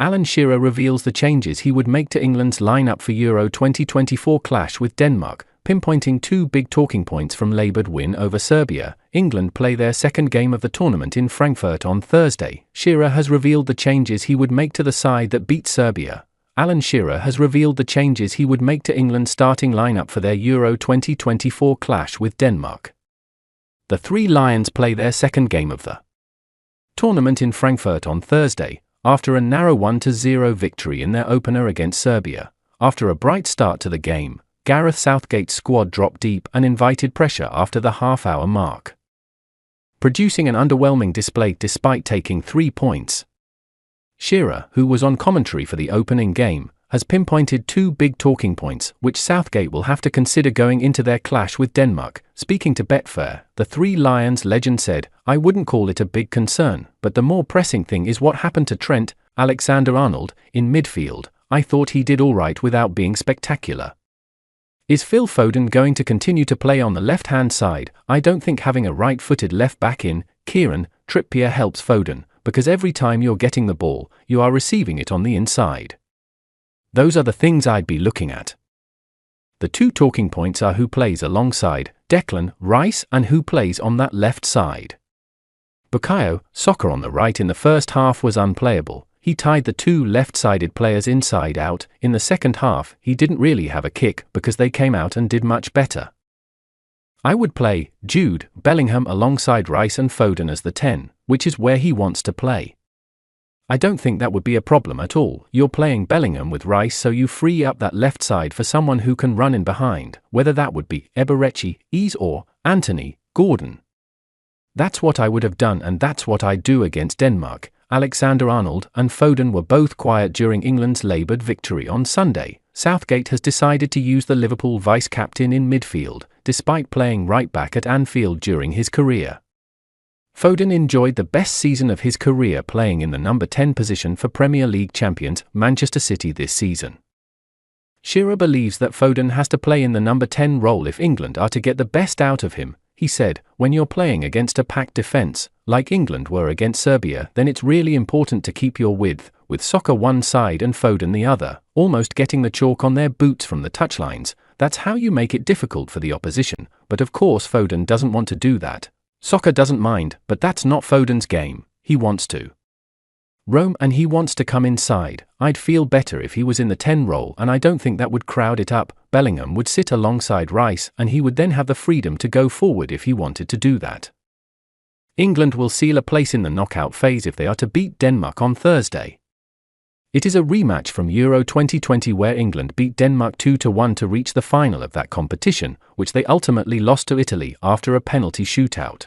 Alan Shearer reveals the changes he would make to England's lineup for Euro 2024 clash with Denmark, pinpointing two big talking points from laboured win over Serbia. England play their second game of the tournament in Frankfurt on Thursday. Shearer has revealed the changes he would make to the side that beat Serbia. Alan Shearer has revealed the changes he would make to England's starting lineup for their Euro 2024 clash with Denmark. The Three Lions play their second game of the tournament in Frankfurt on Thursday, after a narrow 1-0 victory in their opener against Serbia. After a bright start to the game, Gareth Southgate's squad dropped deep and invited pressure after the half-hour mark, producing an underwhelming display despite taking 3 points. Shearer, who was on commentary for the opening game, has pinpointed two big talking points which Southgate will have to consider going into their clash with Denmark. Speaking to Betfair, the Three Lions legend said, "I wouldn't call it a big concern, but the more pressing thing is what happened to Trent Alexander-Arnold in midfield. I thought he did all right without being spectacular. Is Phil Foden going to continue to play on the left-hand side? I don't think having a right-footed left-back in Kieran Trippier helps Foden, because every time you're getting the ball, you are receiving it on the inside. Those are the things I'd be looking at." The two talking points are who plays alongside Declan Rice and who plays on that left side. Bukayo Saka on the right in the first half was unplayable. He tied the two left-sided players inside out. In the second half, he didn't really have a kick because they came out and did much better. I would play Jude Bellingham alongside Rice and Foden as the 10, which is where he wants to play. I don't think that would be a problem at all. You're playing Bellingham with Rice, so you free up that left side for someone who can run in behind, whether that would be Eberechi, Ease or Anthony Gordon. That's what I would have done, and that's what I'd do against Denmark. Alexander-Arnold and Foden were both quiet during England's laboured victory on Sunday. Southgate has decided to use the Liverpool vice-captain in midfield, despite playing right-back at Anfield during his career. Foden enjoyed the best season of his career playing in the number 10 position for Premier League champions Manchester City this season. Shearer believes that Foden has to play in the number 10 role if England are to get the best out of him. He said, "When you're playing against a packed defence, like England were against Serbia, then it's really important to keep your width, with Saka one side and Foden the other, almost getting the chalk on their boots from the touchlines. That's how you make it difficult for the opposition, but of course Foden doesn't want to do that. Saka doesn't mind, but that's not Foden's game. He wants to roam and he wants to come inside. I'd feel better if he was in the 10 role, and I don't think that would crowd it up. Bellingham would sit alongside Rice and he would then have the freedom to go forward if he wanted to do that." England will seal a place in the knockout phase if they are to beat Denmark on Thursday. It is a rematch from Euro 2020 where England beat Denmark 2-1 to reach the final of that competition, which they ultimately lost to Italy after a penalty shootout.